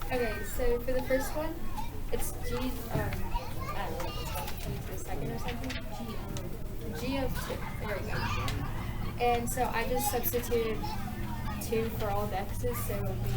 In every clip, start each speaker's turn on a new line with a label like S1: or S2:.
S1: Okay, so for the first one, it's G, I don't know, to the second or something? G of 2, there we go. And so I just substituted 2 for all of x's, so it would be...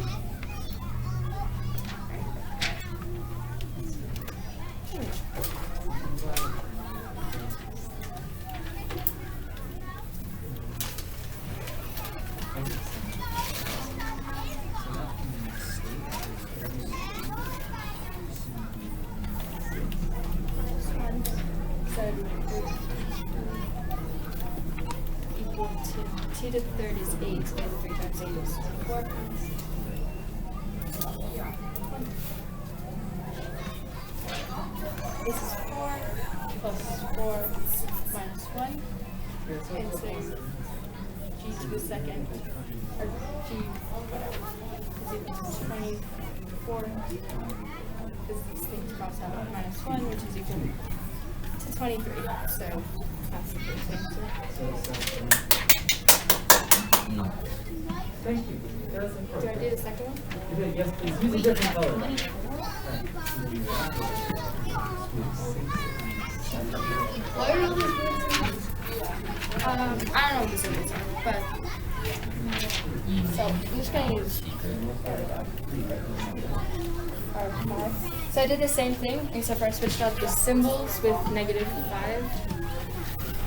S1: Equal to 2 to the third is 8, and 3 times 8 is 4. This is 4 plus 4 minus 1, and so g to the second, or g whatever, is equal to 24, because these things cross out minus 1, which is equal to 23, so that's the first answer.
S2: No.
S3: Thank you.
S1: Do I do the second one?
S3: Yes, please. Use a different color.
S1: What are all these words? I don't know what these words are, but so I'm just gonna use So I did the same thing, except for I switched out the symbols with -5.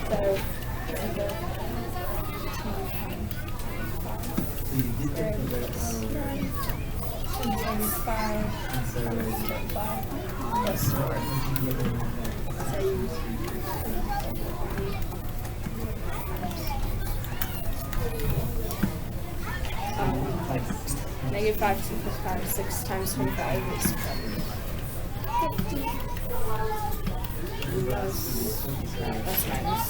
S1: So -5 plus 5, 6 times 25 is 50. That's minus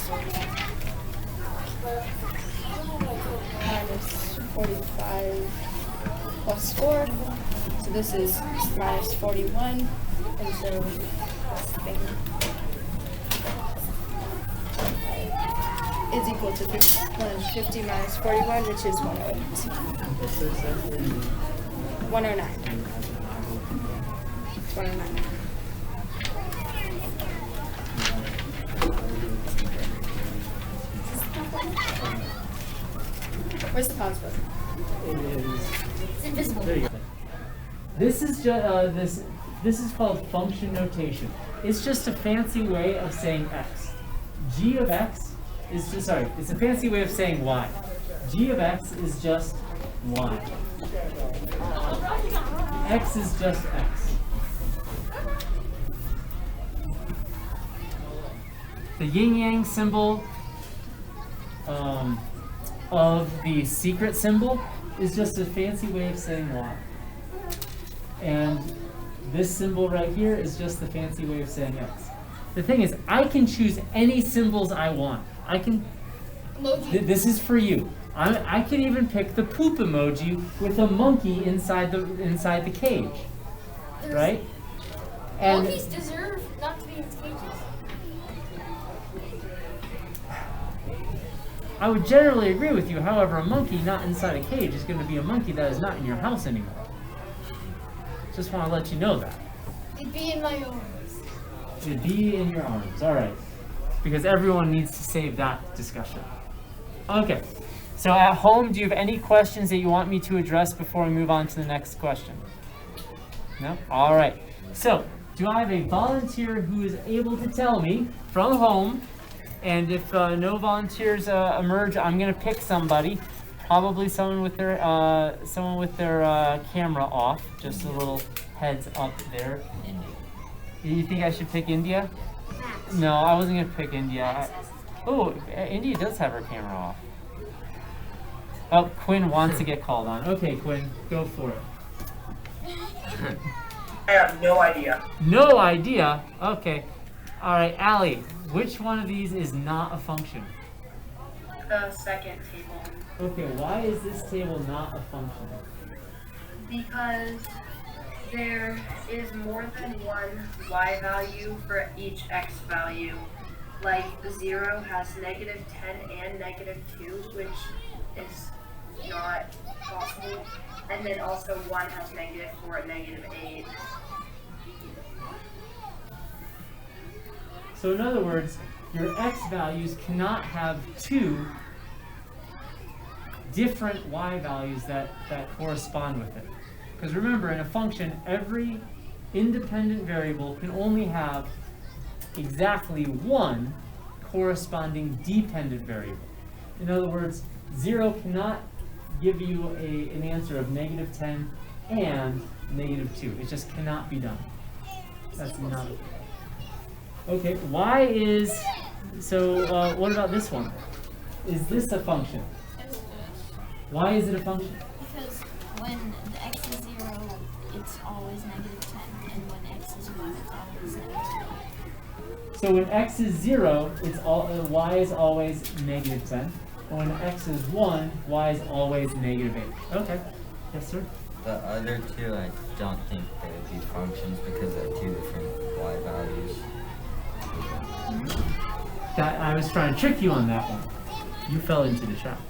S1: 45 plus 4. So this is minus 41. And so this thing is equal to 50 minus 41, which is 108. 109. It's 109. Where's the pause button?
S3: It's invisible. There you go. This is just this is called function notation. It's just a fancy way of saying x. G of x is just it's a fancy way of saying y. G of x is just y. X is just x. The yin-yang symbol of the secret symbol is just a fancy way of saying y. And this symbol right here is just the fancy way of saying x. The thing is, I can choose any symbols I want. I can. This is for you. I can even pick the poop emoji with a monkey inside the cage, right? And
S4: monkeys deserve not to be in cages.
S3: I would generally agree with you. However, a monkey not inside a cage is going to be a monkey that is not in your house anymore. Just want to let you know that.
S4: It'd be in my arms.
S3: It'd be in your arms. All right. Because everyone needs to save that discussion. Okay. So at home, do you have any questions that you want me to address before we move on to the next question? No? All right. So, do I have a volunteer who is able to tell me from home? And if no volunteers emerge, I'm going to pick somebody. Probably someone with their camera off. Just a little heads up there. You think I should pick India? No, I wasn't going to pick India. India does have her camera off. Oh, Quinn wants to get called on. Okay, Quinn, go for it.
S5: I have no idea.
S3: No idea? Okay. All right, Allie, which one of these is not a function?
S5: The second table.
S3: Okay, why is this table not a function?
S5: Because there is more than one y value for each x value. Like 0 has -10 and -2, which is not possible. And then also 1 has -4 and -8.
S3: So in other words, your x values cannot have two different y values that correspond with it. Because remember, in a function, every independent variable can only have exactly one corresponding dependent variable. In other words, 0 cannot give you an answer of -10 and -2. It just cannot be done. That's not it. Okay, y is, so what about this one? Is this a function? Why is it a function?
S2: Because when the x is 0, it's always -10, and when x is 1, it's always -2.
S3: So when x is 0, y is always -10. And when x is 1, y is always -8. Okay. Yes, sir?
S6: The other two, I don't think they would be functions because they're two different y values.
S3: I was trying to trick you on that one. You fell into the trap.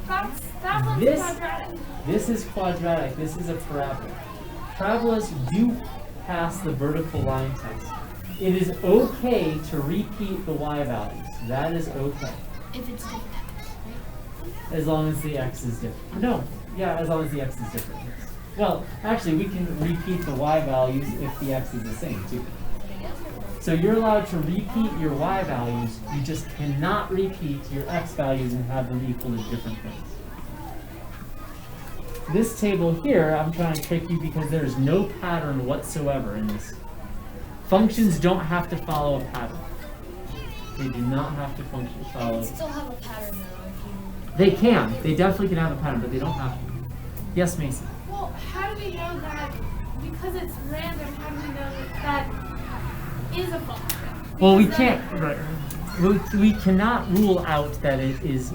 S1: That one's
S3: This-
S1: quadratic.
S3: This is quadratic. This is a parabola. Parabolas do pass the vertical line test. It is okay to repeat the y values. That is okay.
S2: If it's different x, right?
S3: As long as the x is different. No. Yeah, as long as the x is different. Yes. Well, actually, we can repeat the y values if the x is the same, too. So you're allowed to repeat your y values. You just cannot repeat your x values and have them equal to different things. This table here, I'm trying to trick you because there is no pattern whatsoever in this. Functions don't have to follow a pattern. They do not have to follow.
S4: You still have a pattern though if you.
S3: They can. They definitely can have a pattern, but they don't have to. Yes, Mason.
S1: Well, how do we know that, because it's random, how do we know that is a function?
S3: Well, we
S1: Because
S3: can't.
S1: then-
S3: Right. We cannot rule out that it is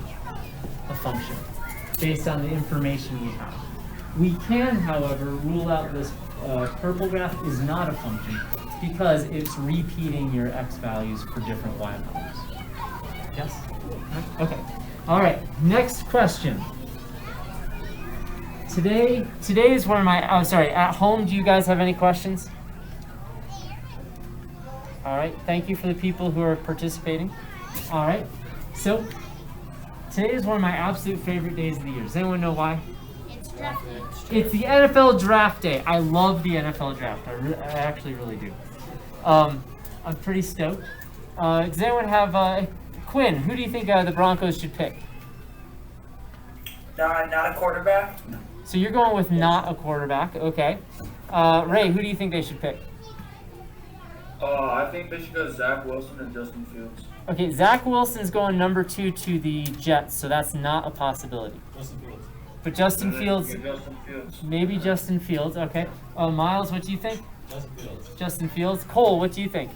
S3: a function based on the information we have. We can, however, rule out this purple graph is not a function because it's repeating your x values for different y values. Yes? Okay. All right. Next question. Today is one of my. Oh, sorry. At home, do you guys have any questions? All right. Thank you for the people who are participating. All right. So today is one of my absolute favorite days of the year. Does anyone know why?
S2: It's draft day.
S3: It's the NFL draft day. I love the NFL draft. I actually really do. I'm pretty stoked. Does anyone have Quinn? Who do you think the Broncos should pick?
S7: Not a quarterback.
S3: So you're going with not a quarterback. Okay. Ray, who do you think they should pick?
S8: I think they should go Zach Wilson and Justin Fields.
S3: Okay, Zach Wilson's going number 2 to the Jets, so that's not a possibility.
S8: Justin Fields.
S3: But Justin Fields,
S8: Justin Fields.
S3: maybe Justin Fields. Okay. Miles, what do you think?
S8: Justin Fields.
S3: Justin Fields. Cole, what do you think?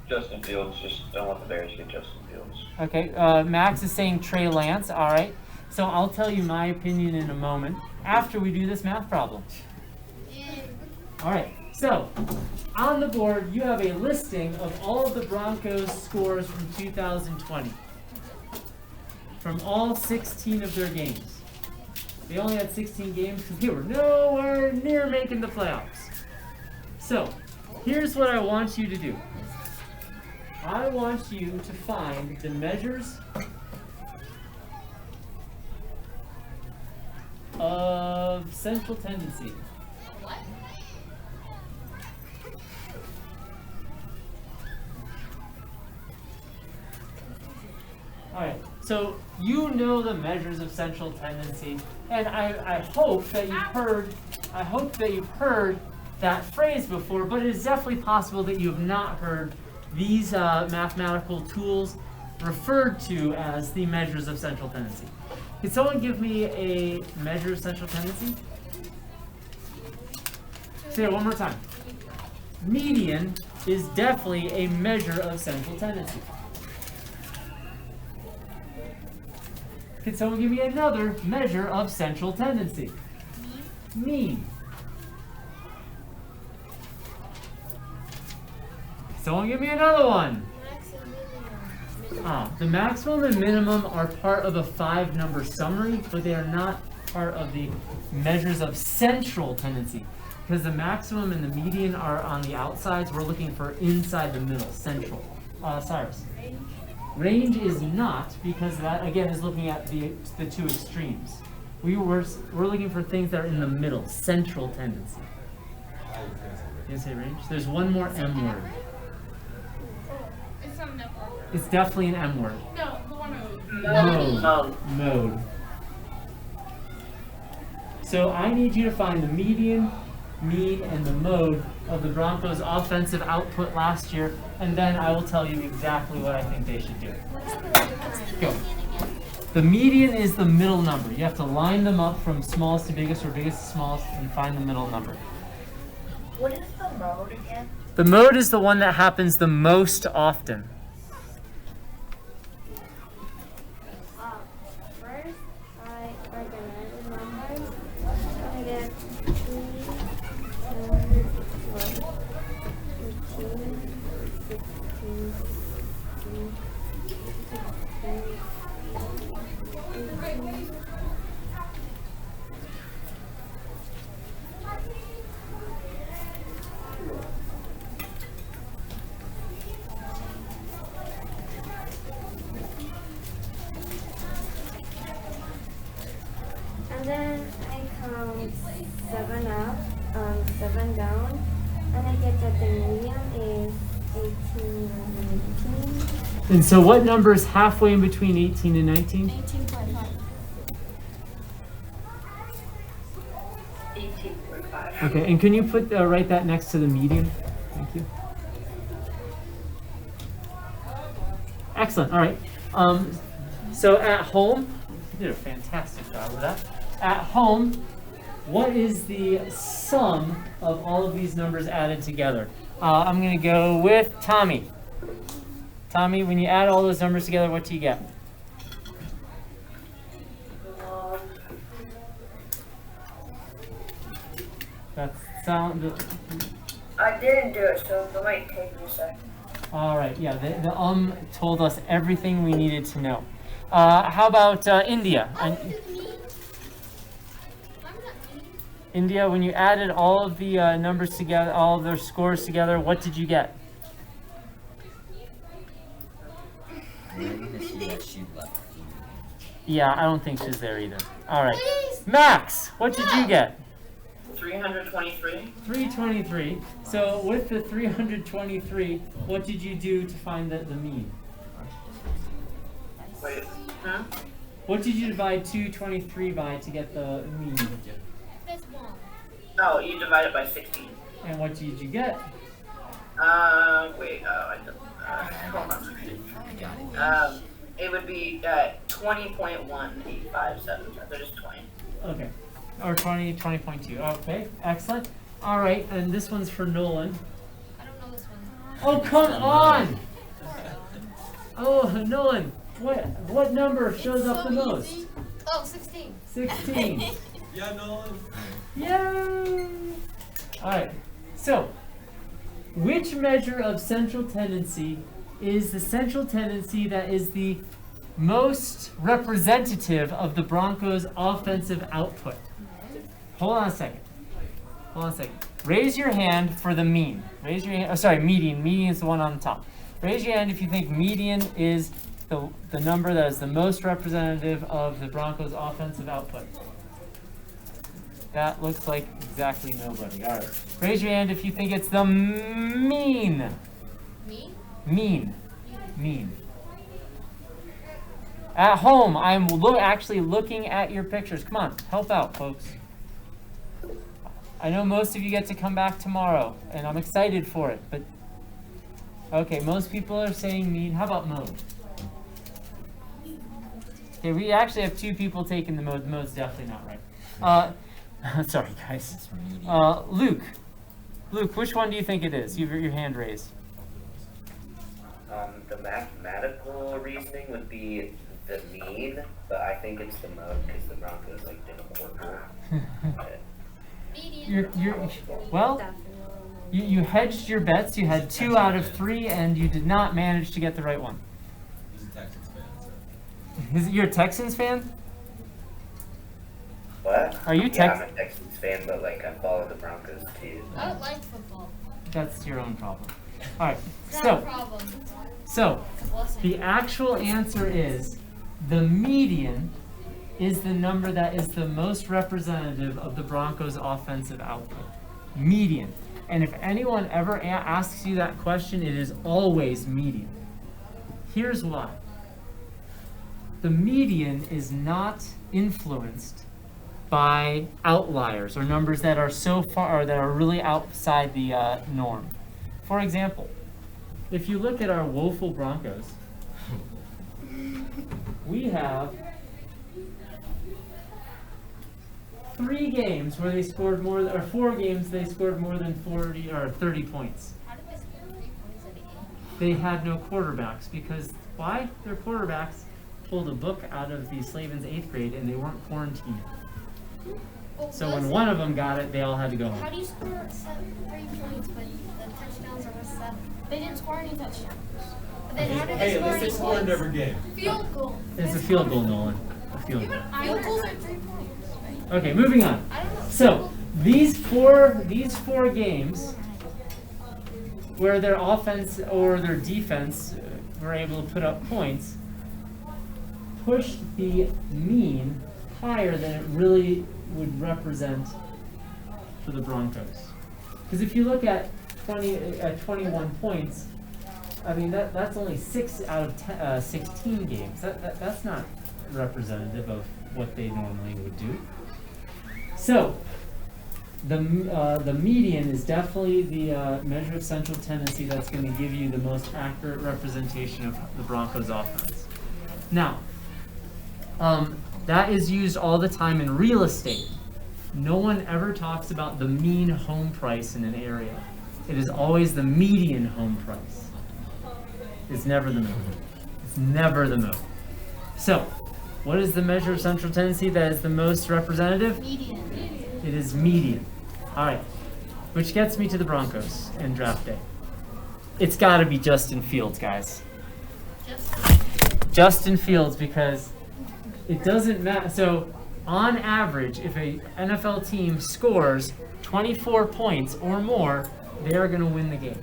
S9: Justin Fields. Just don't want the Bears to get Justin Fields.
S3: Okay. Max is saying Trey Lance. All right. So I'll tell you my opinion in a moment after we do this math problem. All right. So on the board, you have a listing of all of the Broncos scores from 2020. From all 16 of their games. They only had 16 games because they were nowhere near making the playoffs. So, here's what I want you to do. I want you to find the measures of central tendency.
S2: What?
S3: Alright, so you know the measures of central tendency, and I hope that you've heard that phrase before, but it is definitely possible that you have not heard these mathematical tools referred to as the measures of central tendency. Can someone give me a measure of central tendency? Say it one more time. Median is definitely a measure of central tendency. Can someone give me another measure of central tendency? Mean. Someone give me another one. The maximum and minimum are part of a 5-number summary, but they are not part of the measures of central tendency. Because the maximum and the median are on the outsides, we're looking for inside the middle, central. Cyrus. Range is not, because that again is looking at the two extremes. We're looking for things that are in the middle, central tendency. You say range? There's one more M word.
S1: It's not an M word.
S3: It's definitely an M word.
S1: No, the one I
S3: Mode. So I need you to find the median, mean, and the mode of the Broncos' offensive output last year, and then I will tell you exactly what I think they should do. Go. The median is the middle number. You have to line them up from smallest to biggest or biggest to smallest and find the middle number.
S5: What is the mode again?
S3: The mode is the one that happens the most often.
S7: First, I organize the numbers. I get 3, 7, 12, 13, 16, 16. And then I count 7 up, 7 down, and I get that the median is 18 and 19.
S3: And so what number is halfway in between 18 and 19?
S2: 18.5.
S5: 18.5.
S3: Okay, and can you put write that next to the median? Thank you. Excellent. All right. So at home, you did a fantastic job with that. At home, what is the sum of all of these numbers added together? I'm going to go with Tommy. Tommy, when you add all those numbers together, what do you get? That's sound.
S5: I didn't do it, so it might take me a second.
S3: All right, yeah, the told us everything we needed to know. How about India? India, when you added all of the numbers together, all of their scores together, what did you get? Yeah, I don't think she's there either. All right. Max, what did you get?
S10: 323.
S3: 323. So with the 323, what did you do to find the mean?
S10: Wait, huh?
S3: What did you divide 223 by to get the mean?
S10: Oh, you divide it by 16.
S3: And what did you get?
S10: Hold on. It would be 20.1857. So just 20.
S3: Okay. Or 20.2. Okay, excellent. All right, and this one's for Nolan.
S4: I don't know this one.
S3: Oh, come on! Oh, Nolan, what number shows up the most?
S4: Oh, 16.
S3: 16.
S11: Yeah, Nolan.
S3: Yay! All right, so which measure of central tendency is the central tendency that is the most representative of the Broncos' offensive output? Hold on a second. Raise your hand for the mean. Raise your hand. Oh, sorry, median. Median is the one on the top. Raise your hand if you think median is the number that is the most representative of the Broncos' offensive output. That looks like exactly nobody. All right. Raise your hand if you think it's the mean. Mean. At home, I'm actually looking at your pictures. Come on, help out, folks. I know most of you get to come back tomorrow, and I'm excited for it, but okay, most people are saying mean. How about mode? Okay, we actually have 2 people taking the mode. The mode's definitely not right. Sorry, guys. Luke, which one do you think it is? You have your hand raised.
S12: The mathematical reasoning would be the mean, but I think it's the mode because the Broncos did a quarter. You
S3: hedged your bets. You had 2 out of 3, and you did not manage to get the right one. You're a Texans fan?
S12: What?
S3: Are you
S12: Yeah, I'm a Texans fan, but like I follow the Broncos too.
S4: I don't like football.
S3: That's your own problem. All right.
S4: It's not a problem.
S3: So
S4: It's a blessing.
S3: the actual answer is the median is the number that is the most representative of the Broncos' offensive output. Median. And if anyone ever asks you that question, it is always median. Here's why. The median is not influenced by outliers or numbers that are so far, or that are really outside the norm. For example, if you look at our woeful Broncos, we have 3 games where they scored more, or 4 games they scored more than 40 or 30 points.
S4: How did they score 3 points at a game?
S3: They had no quarterbacks because why? Their quarterbacks pulled a book out of the Slavin's 8th grade and they weren't quarantined.
S4: Well,
S3: So when one of them got it, they all had to go
S4: How
S3: home.
S4: do you score 3 points but the touchdowns are 7?
S2: They didn't score any touchdowns.
S4: But then how did
S11: Hey,
S4: they
S11: at
S4: score
S11: least they
S4: any
S11: scored in
S4: points?
S11: every game.
S4: Field goal.
S3: It's a field goal, Nolan. A field goal.
S4: Field goals are 3 points, right?
S3: Okay, moving on.
S4: I don't know.
S3: So these four games where their offense or their defense were able to put up points pushed the mean higher than it really would represent for the Broncos. Because if you look at 21 points, I mean that's only 6 out of 16 games. That's not representative of what they normally would do. So the median is definitely the measure of central tendency that's going to give you the most accurate representation of the Broncos offense. Now, that is used all the time in real estate. No one ever talks about the mean home price in an area. It is always the median home price. It's never the moon. It's never the moon. So, what is the measure of central tendency that is the most representative?
S2: Median.
S3: It is median. All right, which gets me to the Broncos and draft day. It's got to be Justin Fields, guys. Justin Fields, because it doesn't matter. So, on average, if a NFL team scores 24 points or more, they are going to win the game.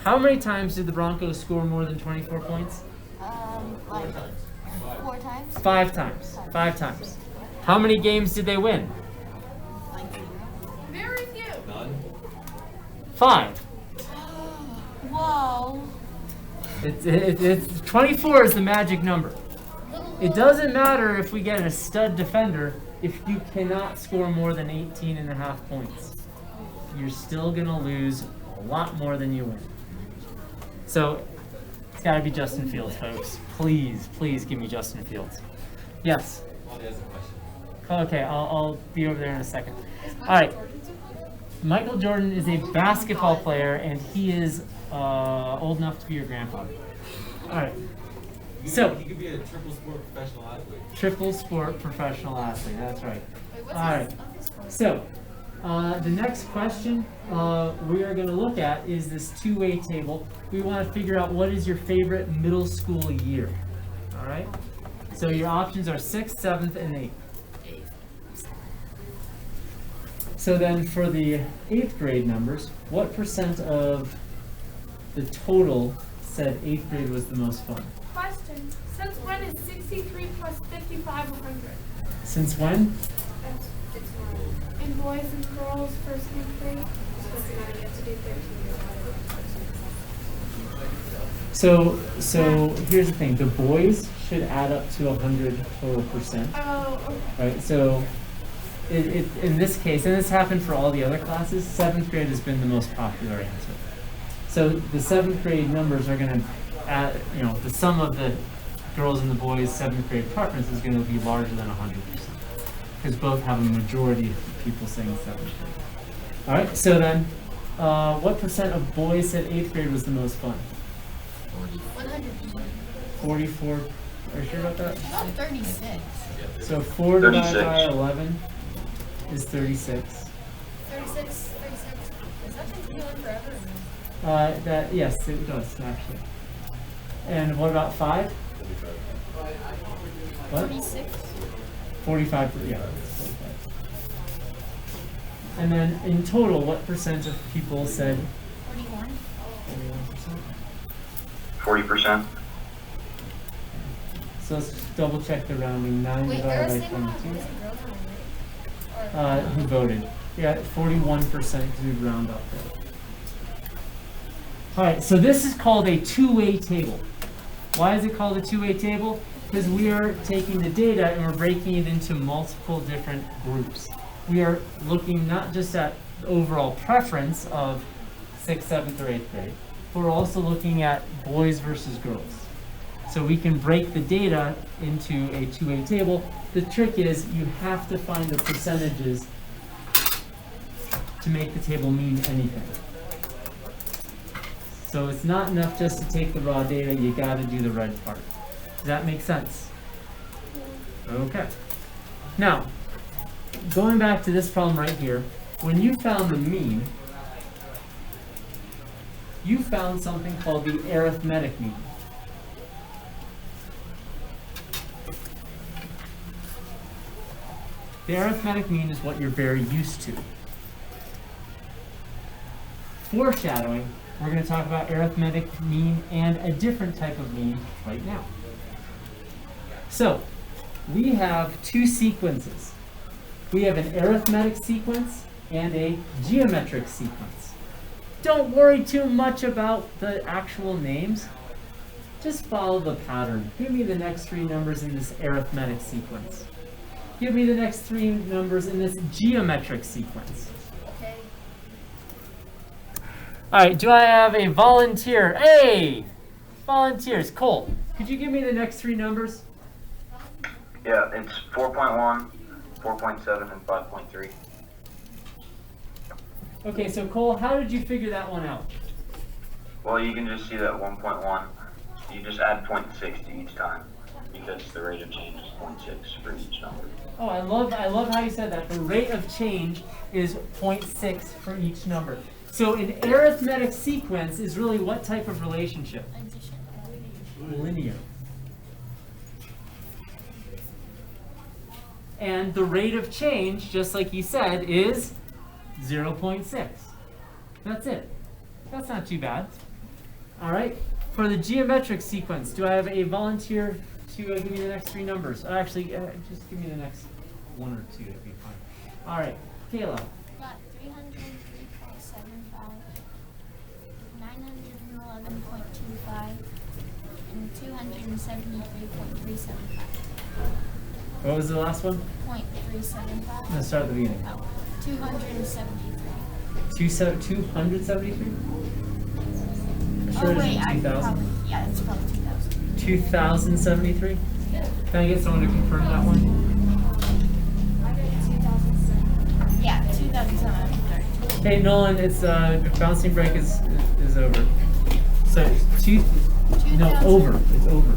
S3: How many times did the Broncos score more than 24 points?
S2: Like 4 times?
S3: 5 times. 5 times. How many games did they win?
S2: Like 0.
S4: Very few.
S11: None.
S3: 5.
S2: Whoa.
S3: It's 24 is the magic number. It doesn't matter if we get a stud defender if you cannot score more than 18.5 points. You're still going to lose a lot more than you win. So, it's got to be Justin Fields, folks. Please, please give me Justin Fields. Yes?
S11: Well, there's a question.
S3: Okay, I'll be over there in a second. All right. Michael Jordan is a basketball player, and he is old enough to be your grandfather. All right. So,
S11: He could be a triple sport professional athlete.
S3: triple sport professional athlete. That's right.
S4: Wait, what's
S3: All right. So, the next question we are going to look at is this two-way table. We want to figure out what is your favorite middle school year. All right. So your options are 6th, 7th, and 8th. So then for the 8th grade numbers, what percent of the total said 8th grade was the most fun?
S1: Question. Since when is 63 plus 55 100?
S3: Since when?
S1: In boys and girls first and grade?
S3: So here's the thing. The boys should add up to 100 total percent.
S1: Oh, okay.
S3: Right, so in this case, and this happened for all the other classes, 7th grade has been the most popular answer. So the 7th grade numbers are going to add, the sum of the girls and the boys' 7th grade preference is going to be larger than 100%. Because both have a majority of people saying 7th grade. All right, so then, what percent of boys said 8th grade was the most fun?
S2: 100%.
S3: 44, are you sure about that?
S2: Not 36.
S3: So 4 divided
S9: 36.
S3: by 11 is 36.
S4: 36. Is that continuing forever?
S3: Yes, it does, actually. And what about 5? What?
S2: 46.
S3: 45, yeah, that's 45. And then in total, what percent of people said
S2: 41.
S3: 41%?
S9: 40%.
S3: So let's double check the rounding. 9
S4: Wait,
S3: divided by
S4: Earth's name
S3: 22.
S4: was it girls on the right?
S3: Who voted? Yeah, 41% because we round up there. All right, so this is called a two-way table. Why is it called a two-way table? Because we are taking the data and we're breaking it into multiple different groups. We are looking not just at the overall preference of 6th, 7th, or 8th grade, but we're also looking at boys versus girls. So we can break the data into a two-way table. The trick is you have to find the percentages to make the table mean anything. So it's not enough just to take the raw data, you gotta do the red part. Does that make sense? Okay. Now, going back to this problem right here, when you found the mean, you found something called the arithmetic mean. The arithmetic mean is what you're very used to. Foreshadowing, we're going to talk about arithmetic mean and a different type of mean right now. So, we have two sequences. We have an arithmetic sequence and a geometric sequence. Don't worry too much about the actual names. Just follow the pattern. Give me the next three numbers in this arithmetic sequence. Give me the next three numbers in this geometric sequence.
S4: Okay.
S3: All right, do I have a volunteer? Hey! Volunteers. Cole, could you give me the next three numbers?
S9: Yeah, it's 4.1, 4.7, and 5.3.
S3: Okay, so Cole, how did you figure that one out?
S9: Well, you can just see that 1.1. You just add 0.6 to each time because the rate of change is 0.6 for each number.
S3: Oh, I love how you said that. The rate of change is 0.6 for each number. So an arithmetic sequence is really what type of relationship? Linear. And the rate of change, just like you said, is 0.6. That's it. That's not too bad. All right. For the geometric sequence, do I have a volunteer to give me the next three numbers? Actually, just give me the next one or two. That'd be fine. All right. Kayla.
S2: Got 303.75, 911.25, and 273.375.
S3: What was the last one?
S2: 0.375.
S3: Let's start at the beginning.
S2: Oh, 273.
S3: 273?
S2: Oh wait, I probably, yeah, it's probably 2,000.
S3: 2,073?
S2: Yeah.
S3: Can I get someone to confirm that one?
S4: I got 2007.
S2: Yeah, 2,732.
S3: Hey Nolan, it's bouncing break is over. So over. It's over.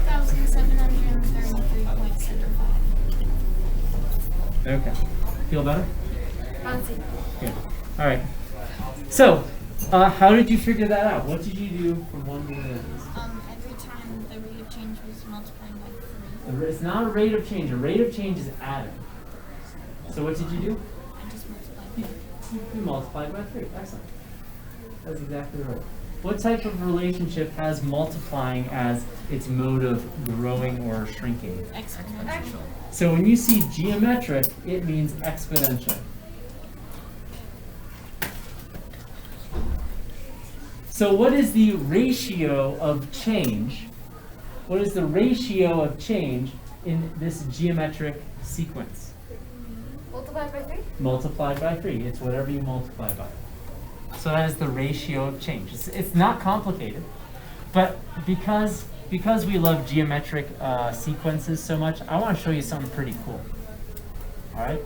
S2: 2,733.75.
S3: Okay. Feel better?
S4: Fancy.
S3: Good. All right. So, how did you figure that out? What did you do from one to the next?
S2: Every time the rate of change was multiplying by 3.
S3: It's not a rate of change. A rate of change is adding. So what did you do?
S2: I just multiplied.
S3: You multiplied by 3. Excellent. That's exactly right. What type of relationship has multiplying as its mode of growing or shrinking?
S2: Exponential.
S3: So when you see geometric, it means exponential. So what is the ratio of change? What is the ratio of change in this geometric sequence?
S4: Multiplied by 3?
S3: Multiplied by 3. It's whatever you multiply by. So that is the ratio of change. It's not complicated, but because we love geometric sequences so much, I want to show you something pretty cool. All right.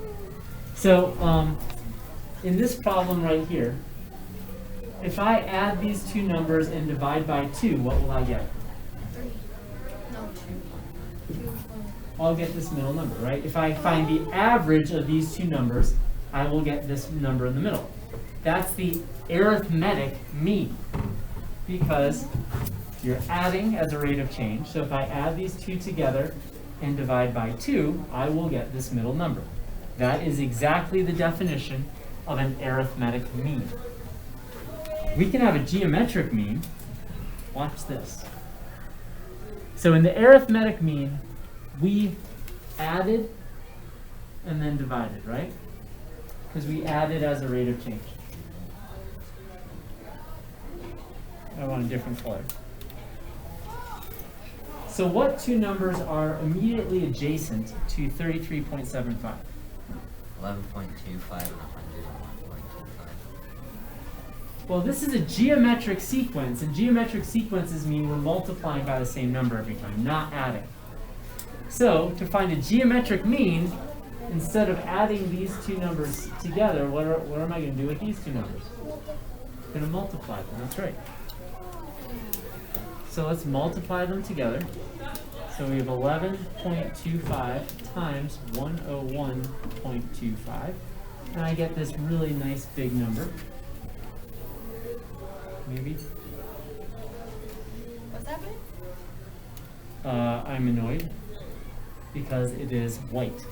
S3: So in this problem right here, if I add these two numbers and divide by 2, what will I get?
S4: 3. No, 2. 2.
S3: I'll get this middle number, right? If I find the average of these two numbers, I will get this number in the middle. That's the arithmetic mean, because You're adding as a rate of change. So if I add these two together and divide by 2, I will get this middle number. That is exactly the definition of an arithmetic mean. We can have a geometric mean. Watch this. So in the arithmetic mean, we added and then divided, right? Because we added as a rate of change. I want a different color. So what two numbers are immediately adjacent to 33.75?
S6: 11.25 and 101.25.
S3: Well, this is a geometric sequence, and geometric sequences mean we're multiplying by the same number every time, not adding. So, to find a geometric mean, instead of adding these two numbers together, what am I going to do with these two numbers? I'm going to multiply them, that's right. So let's multiply them together. So we have 11.25 times 101.25, and I get this really nice big number. Maybe.
S1: What's happening?
S3: I'm annoyed because it is white.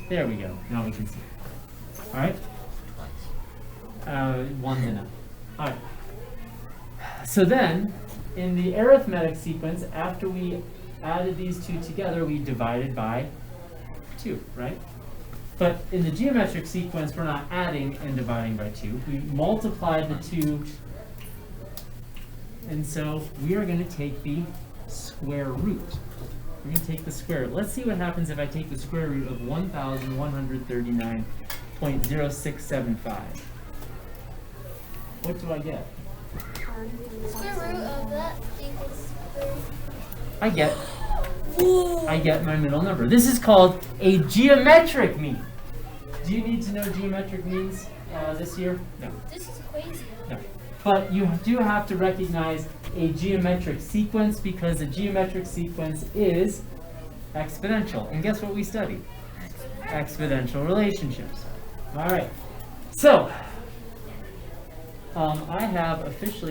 S3: There we go. Now we can see. All right. One's enough. All right. So then, in the arithmetic sequence, after we added these two together, we divided by 2, right? But in the geometric sequence, we're not adding and dividing by 2. We multiplied the 2, and so we are going to take the square root. We're going to take the square root. Let's see what happens if I take the square root of 1,139.0675. What do I get?
S4: Square root of that equals
S3: I get my middle number. This is called a geometric mean. Do you need to know geometric means this year? No.
S4: This is crazy.
S3: No. But you do have to recognize a geometric sequence because a geometric sequence is exponential. And guess what we studied? Exponential relationships. All right. So, I have officially